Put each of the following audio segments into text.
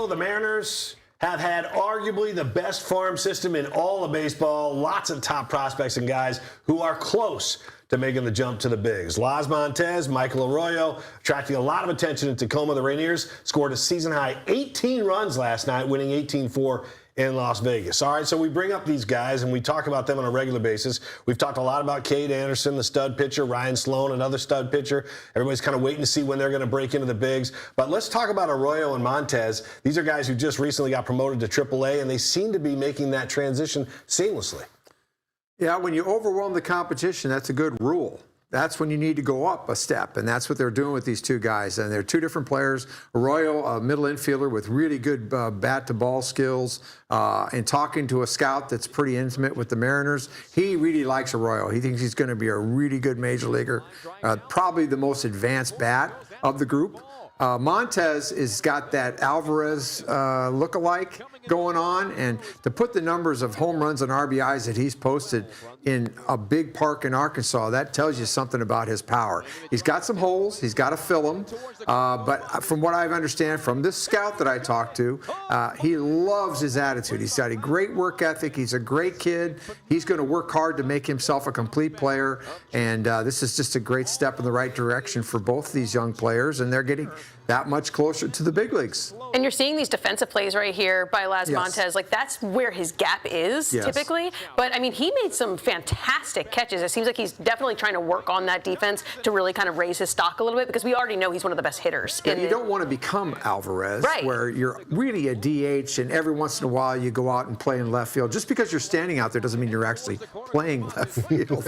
The Mariners have had arguably the best farm system in all of baseball. Lots of top prospects and guys who are close to making the jump to the bigs. Montes, Michael Arroyo, attracting a lot of attention in Tacoma. The Rainiers scored a season-high 18 runs last night, winning 18-4 in Las Vegas. All right, so we bring up these guys and we talk about them on a regular basis. We've talked a lot about Cade Anderson, the stud pitcher, Ryan Sloan, another stud pitcher. Everybody's kind of waiting to see when they're going to break into the bigs. But let's talk about Arroyo and Montes. These are guys who just recently got promoted to AAA, and they seem to be making that transition seamlessly. Yeah, when you overwhelm the competition, that's a good rule. That's when you need to go up a step, and that's what they're doing with these two guys. And they're two different players. Arroyo, a middle infielder with really good bat-to-ball skills, and talking to a scout that's pretty intimate with the Mariners, he really likes Arroyo. He thinks he's going to be a really good major leaguer, probably the most advanced bat of the group. Montes has got that Alvarez look-alike going on, and to put the numbers of home runs and RBIs that he's posted in a big park in Arkansas, that tells you something about his power. He's got some holes. He's got to fill them. But from what I understand from this scout that I talked to, he loves his attitude. He's got a great work ethic. He's a great kid. He's going to work hard to make himself a complete player, and this is just a great step in the right direction for both these young players, and they're getting that much closer to the big leagues. And you're seeing these defensive plays right here by Montes. Like, that's where his gap is typically. But, I mean, he made some fantastic catches. It seems like he's definitely trying to work on that defense to really kind of raise his stock a little bit, because we already know he's one of the best hitters. Yeah, you don't want to become Alvarez, where you're really a DH, and every once in a while you go out and play in left field. Just because you're standing out there doesn't mean you're actually playing left field.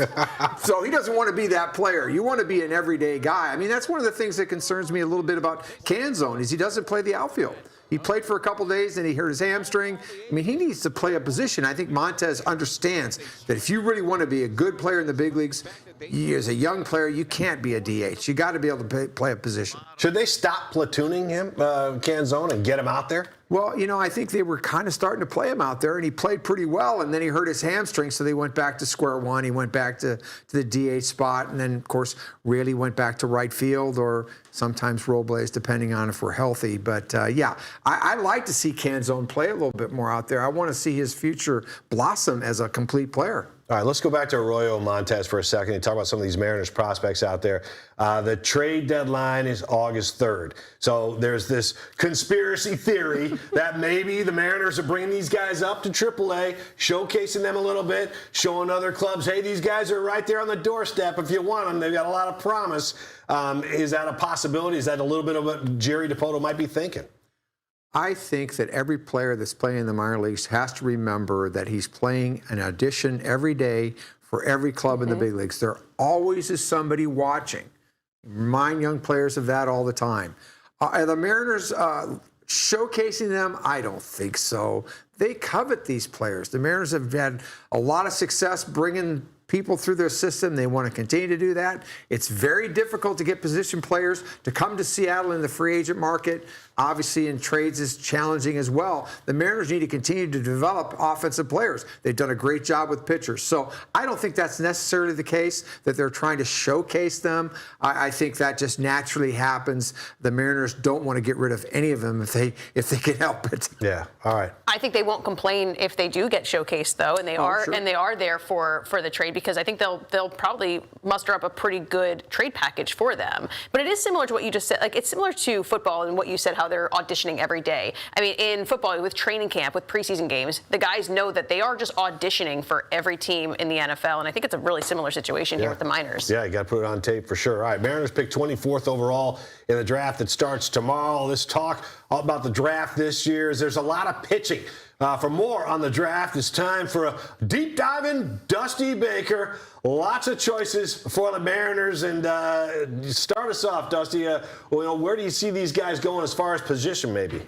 So he doesn't want to be that player. You want to be an everyday guy. I mean, that's one of the things that concerns me a little bit about Canzone, is he doesn't play the outfield. He played for a couple days and he hurt his hamstring. I mean, he needs to play a position. I think Montes understands that if you really want to be a good player in the big leagues, as a young player, you can't be a DH. You got to be able to play a position. Should they stop platooning him, Canzone, and get him out there? Well, you know, I think they were kind of starting to play him out there, and he played pretty well, and then he hurt his hamstring, so they went back to square one. He went back to the DH spot, and then, of course, really went back to right field, or sometimes Robles, depending on if we're healthy. But, yeah, I like to see Canzone play a little bit more out there. I want to see his future blossom as a complete player. All right, let's go back to Arroyo and Montes for a second and talk about some of these Mariners prospects out there. The trade deadline is August 3rd. So there's this conspiracy theory that maybe the Mariners are bringing these guys up to AAA, showcasing them a little bit, showing other clubs, hey, these guys are right there on the doorstep if you want them. They've got a lot of promise. Is that a possibility? Is that a little bit of what Jerry DiPoto might be thinking? I think that every player that's playing in the minor leagues has to remember that he's playing an audition every day for every club in the big leagues. There always is somebody watching. Remind young players of that all the time. Are the Mariners showcasing them? I don't think so. They covet these players. The Mariners have had a lot of success bringing people through their system. They want to continue to do that. It's very difficult to get position players to come to Seattle in the free agent market. Obviously, in trades is challenging as well. The Mariners need to continue to develop offensive players. They've done a great job with pitchers. So I don't think that's necessarily the case, that they're trying to showcase them. I think that just naturally happens. The Mariners don't want to get rid of any of them if they can help it. Yeah, all right. I think they won't complain if they do get showcased, though, and they are there for the trade, because I think they'll probably muster up a pretty good trade package for them. But it is similar to what you just said. Like, it's similar to football and what you said, how they're auditioning every day. I mean, in football, with training camp, with preseason games, the guys know that they are just auditioning for every team in the NFL, and I think it's a really similar situation here with the Miners. Yeah, you got to put it on tape for sure. All right, Mariners picked 24th overall in the draft that starts tomorrow. Let's talk all about the draft this year. There's a lot of pitching. For more on the draft, it's time for a deep diving Dusty Baker. Lots of choices for the Mariners, and start us off, Dusty. Where do you see these guys going as far as position, maybe?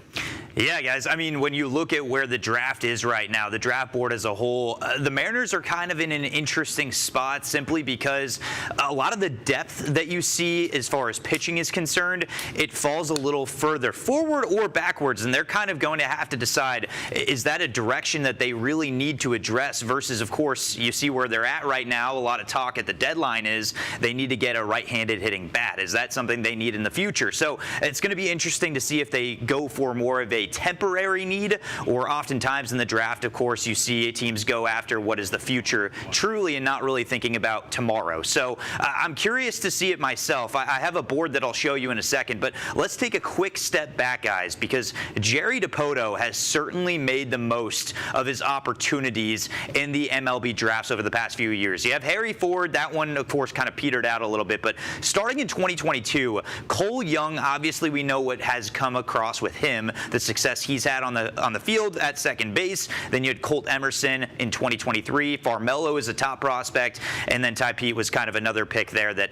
Yeah, guys, I mean, when you look at where the draft is right now, the draft board as a whole, the Mariners are kind of in an interesting spot simply because a lot of the depth that you see as far as pitching is concerned, it falls a little further forward or backwards, and they're kind of going to have to decide, is that a direction that they really need to address versus, of course, you see where they're at right now. A lot of talk at the deadline is they need to get a right-handed hitting bat. Is that something they need in the future? So it's going to be interesting to see if they go for more of a a temporary need, or oftentimes in the draft, of course, you see teams go after what is the future truly and not really thinking about tomorrow. So I'm curious to see it myself. I have a board that I'll show you in a second, but let's take a quick step back, guys, because Jerry Dipoto has certainly made the most of his opportunities in the MLB drafts over the past few years. You have Harry Ford, that one, of course, kind of petered out a little bit, but starting in 2022, Cole Young, obviously we know what has come across with him, the success he's had on the field at second base. Then you had Colt Emerson in 2023. Farmelo is a top prospect, and then Ty Pete was kind of another pick there that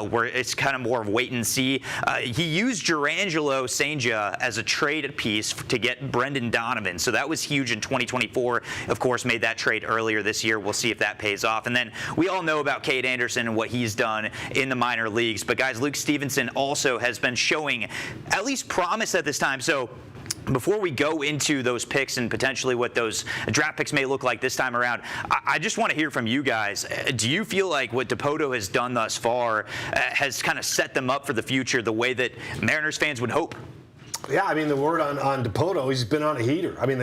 where it's kind of more of wait and see. He used Jurangelo St. as a trade piece to get Brendan Donovan, so that was huge in 2024. Of course, made that trade earlier this year. We'll see if that pays off. And then we all know about Cade Anderson and what he's done in the minor leagues. But guys, Luke Stevenson also has been showing at least promise at this time. So before we go into those picks and potentially what those draft picks may look like this time around, I just want to hear from you guys. Do you feel like what Dipoto has done thus far has kind of set them up for the future the way that Mariners fans would hope? Yeah, I mean, the word on Dipoto, he's been on a heater. I mean,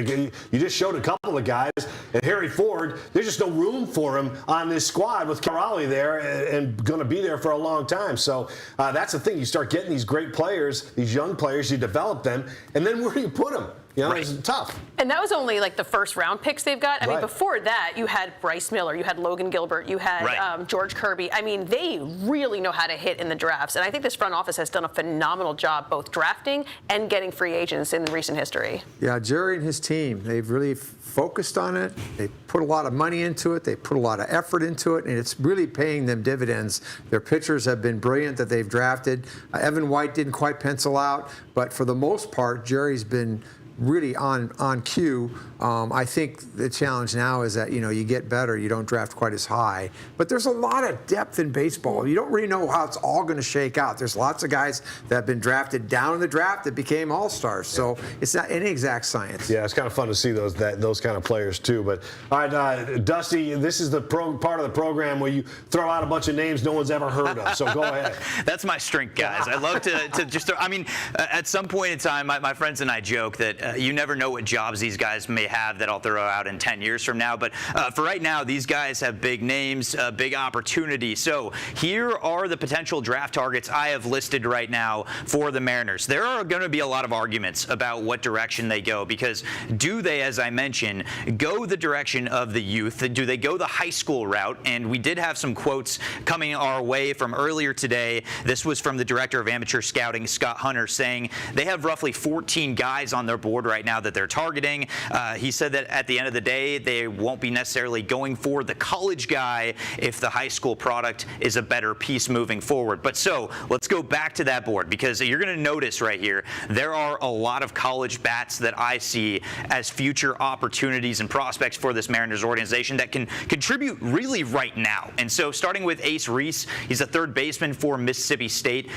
you just showed a couple of guys, and Harry Ford, there's just no room for him on this squad with Raleigh there and going to be there for a long time. So that's the thing. You start getting these great players, these young players, you develop them, and then where do you put them? You know, right. It's tough. And that was only like the first round picks they've got. I mean, Right. before that, you had Bryce Miller, you had Logan Gilbert, you had George Kirby. I mean, they really know how to hit in the drafts. And I think this front office has done a phenomenal job both drafting and getting free agents in recent history. Yeah, Jerry and his team, they've really focused on it. They put a lot of money into it. They put a lot of effort into it, and it's really paying them dividends. Their pitchers have been brilliant that they've drafted. Evan White didn't quite pencil out, but for the most part, Jerry's been really on cue. I think the challenge now is that, you get better, you don't draft quite as high. But there's a lot of depth in baseball. You don't really know how it's all going to shake out. There's lots of guys that have been drafted down in the draft that became all-stars. So it's not any exact science. Yeah, it's kind of fun to see those kind of players too. But all right, Dusty, this is the part of the program where you throw out a bunch of names no one's ever heard of. So go ahead. That's my strength, guys. I love to just throw, I mean, at some point in time, my friends and I joke that you never know what jobs these guys may have that I'll throw out in 10 years from now. But for right now, these guys have big names, big opportunity. So here are the potential draft targets I have listed right now for the Mariners. There are going to be a lot of arguments about what direction they go, because do they, as I mentioned, go the direction of the youth? Do they go the high school route? And we did have some quotes coming our way from earlier today. This was from the director of amateur scouting, Scott Hunter, saying they have roughly 14 guys on their board right now that they're targeting. He said that at the end of the day, they won't be necessarily going for the college guy if the high school product is a better piece moving forward. But so let's go back to that board, because you're going to notice right here, there are a lot of college bats that I see as future opportunities and prospects for this Mariners organization that can contribute really right now. And so starting with Ace Reese, he's a third baseman for Mississippi State.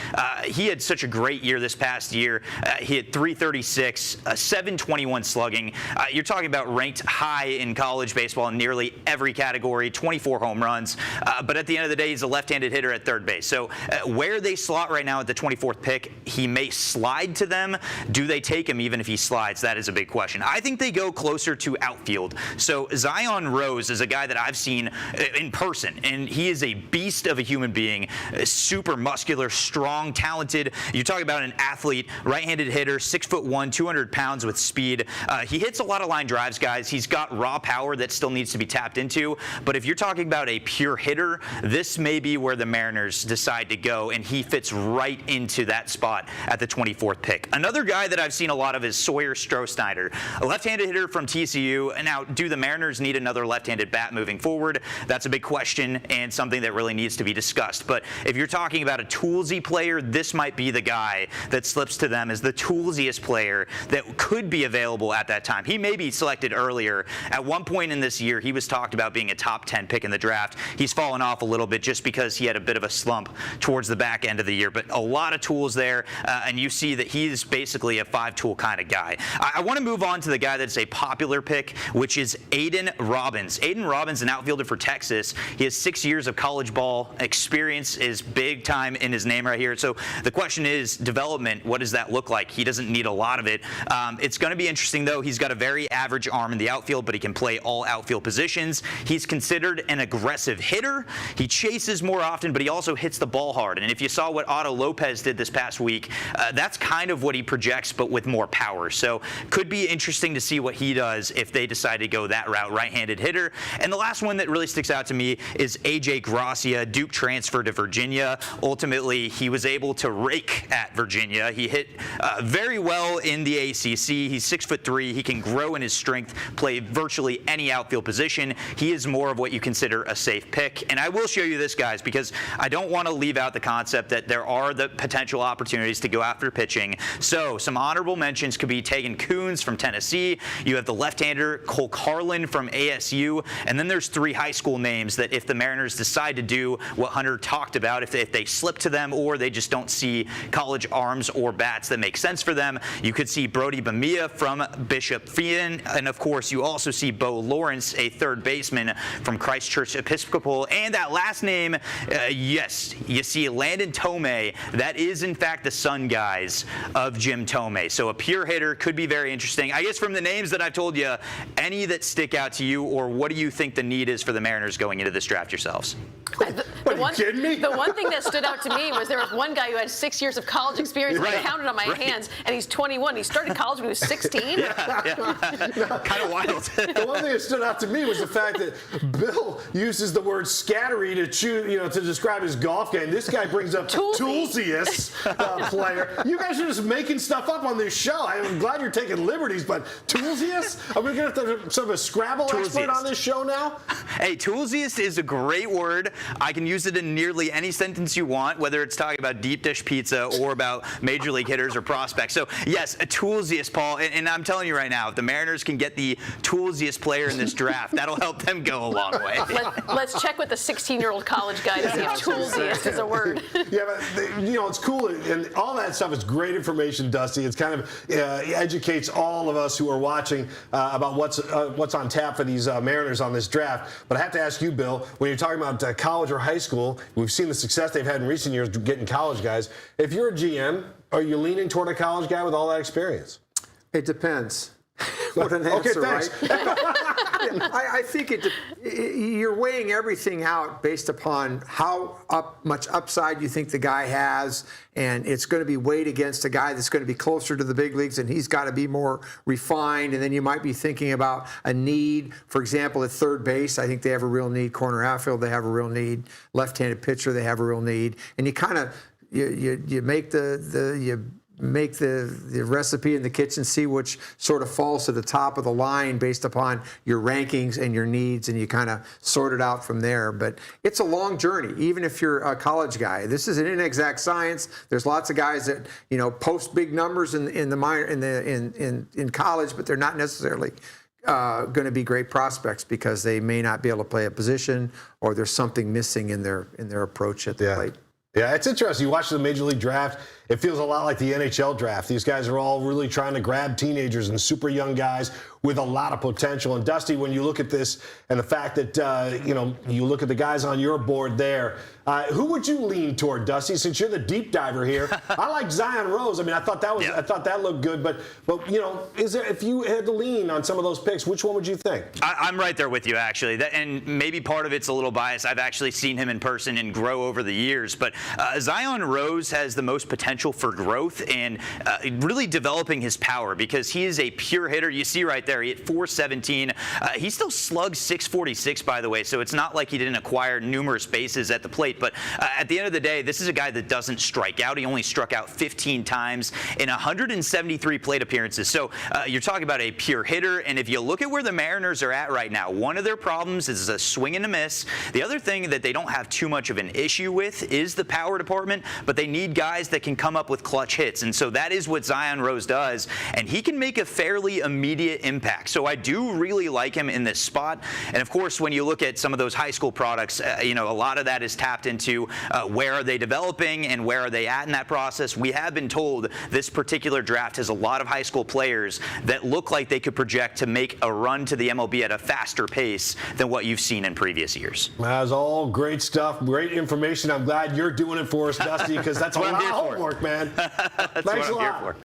He had such a great year this past year. He had 336, 721 slugging. You're talking about ranked high in college baseball in nearly every category, 24 home runs. But at the end of the day, he's a left-handed hitter at third base. So where they slot right now at the 24th pick, he may slide to them. Do they take him even if he slides? That is a big question. I think they go closer to outfield. So Zion Rose is a guy that I've seen in person, and he is a beast of a human being, super muscular, strong, talented. You're talking about an athlete, right-handed hitter, 6'1", 200 pounds with speed. He hits a lot of line drives, guys. He's got raw power that still needs to be tapped into. But if you're talking about a pure hitter, this may be where the Mariners decide to go, and he fits right into that spot at the 24th pick. Another guy that I've seen a lot of is Sawyer Stroh-Snyder, a left-handed hitter from TCU. Now, do the Mariners need another left-handed bat moving forward? That's a big question and something that really needs to be discussed. But if you're talking about a toolsy player, this might be the guy that slips to them as the toolsiest player that could be available at that time. He may be selected earlier. At one point in this year, he was talked about being a top 10 pick in the draft. He's fallen off a little bit just because he had a bit of a slump towards the back end of the year. But a lot of tools there, and you see that he's basically a five-tool kind of guy. I want to move on to the guy that's a popular pick, which is Aiden Robbins. Aiden Robbins, an outfielder for Texas. He has 6 years of college ball experience, is big time in his name right here. So the question is, development, what does that look like? He doesn't need a lot of it. It's going to be interesting, though. He's got a very average arm in the outfield, but he can play all outfield positions. He's considered an aggressive hitter. He chases more often, but he also hits the ball hard. And if you saw what Otto Lopez did this past week, that's kind of what he projects, but with more power. So could be interesting to see what he does if they decide to go that route, right-handed hitter. And the last one that really sticks out to me is A.J. Gracia, Duke transfer to Virginia. Ultimately, he was able to rake at Virginia. He hit very well in the ACC. He's 6'3". He can grow in his strength, play virtually any outfield position. He is more of what you consider a safe pick. And I will show you this, guys, because I don't want to leave out the concept that there are the potential opportunities to go after pitching. So some honorable mentions could be Tegan Kuhns from Tennessee. You have the left-hander Cole Carlin from ASU. And then there's 3 high school names that if the Mariners decide to do what Hunter talked about, if they slip to them or they just don't see college arms or bats that make sense for them, you could see Brody Bamia from Bishop Fien. And of course, you also see Bo Lawrence, a third baseman from Christchurch Episcopal. And that last name, yes, you see Landon Tomei. That is, in fact, the son, guys, of Jim Tomei. So a pure hitter could be very interesting. I guess from the names that I've told you, any that stick out to you, or what do you think the need is for the Mariners going into this draft yourselves? Are you kidding me? The one thing that stood out to me was there was one guy who had 6 years of college experience, Right. I counted on my hands, and he's 21. He started college when he was 16. Kind of wild. The one thing that stood out to me was the fact that Bill uses the word scattery to describe his golf game. This guy brings up Toolsiest player. You guys are just making stuff up on this show. I'm glad you're taking liberties, but Toolsiest? Are we going to have sort of a Scrabble expert on this show now? Hey, Toolsiest is a great word. I can use it in nearly any sentence you want, whether it's talking about deep dish pizza or about major league hitters or prospects. So yes, a Toolsiest, Paul. And I'm telling you right now, if the Mariners can get the Toolsiest player in this draft, that'll help them go a long way. Let's check with the 16-year-old college guy to see if toolsiest is a word. Yeah, but it's cool, and all that stuff is great information, Dusty. It's kind of educates all of us who are watching about what's on tap for these Mariners on this draft. But I have to ask you, Bill, when you're talking about college or high school, we've seen the success they've had in recent years getting college guys. If you're a GM, are you leaning toward a college guy with all that experience? It depends. What an answer, thanks. right? I think you're weighing everything out based upon how much upside you think the guy has, and it's going to be weighed against a guy that's going to be closer to the big leagues, and he's got to be more refined. And then you might be thinking about a need, for example, at third base. I think they have a real need. Corner outfield, they have a real need. Left-handed pitcher, they have a real need. And you kind of you make the recipe in the kitchen, see which sort of falls to the top of the line based upon your rankings and your needs, and you kind of sort it out from there. But it's a long journey, even if you're a college guy. This is an inexact science. There's lots of guys that post big numbers in college, but they're not necessarily going to be great prospects because they may not be able to play a position, or there's something missing in their approach at the plate. Yeah, it's interesting. You watch the Major League draft, it feels a lot like the NHL draft. These guys are all really trying to grab teenagers and super young guys with a lot of potential. And Dusty, when you look at this and the fact that, you look at the guys on your board there, who would you lean toward, Dusty, since you're the deep diver here? I like Zion Rose. I mean, I thought that looked good. But if you had to lean on some of those picks, which one would you think? I'm right there with you, actually. And maybe part of it's a little biased. I've actually seen him in person and grow over the years. But Zion Rose has the most potential for growth and really developing his power, because he is a pure hitter. You see right there, he hit .417. He still slugs .646, by the way, so it's not like he didn't acquire numerous bases at the plate. But at the end of the day, this is a guy that doesn't strike out. He only struck out 15 times in 173 plate appearances. So you're talking about a pure hitter. And if you look at where the Mariners are at right now, one of their problems is a swing and a miss. The other thing that they don't have too much of an issue with is the power department, but they need guys that can come up with clutch hits. And so that is what Zion Rose does. And he can make a fairly immediate impact. So I do really like him in this spot. And of course, when you look at some of those high school products, a lot of that is tapped into where are they developing and where are they at in that process. We have been told this particular draft has a lot of high school players that look like they could project to make a run to the MLB at a faster pace than what you've seen in previous years. That's all great stuff, great information. I'm glad you're doing it for us, Dusty, because that's a lot of homework, man. That's Thanks what I'm a lot. here for.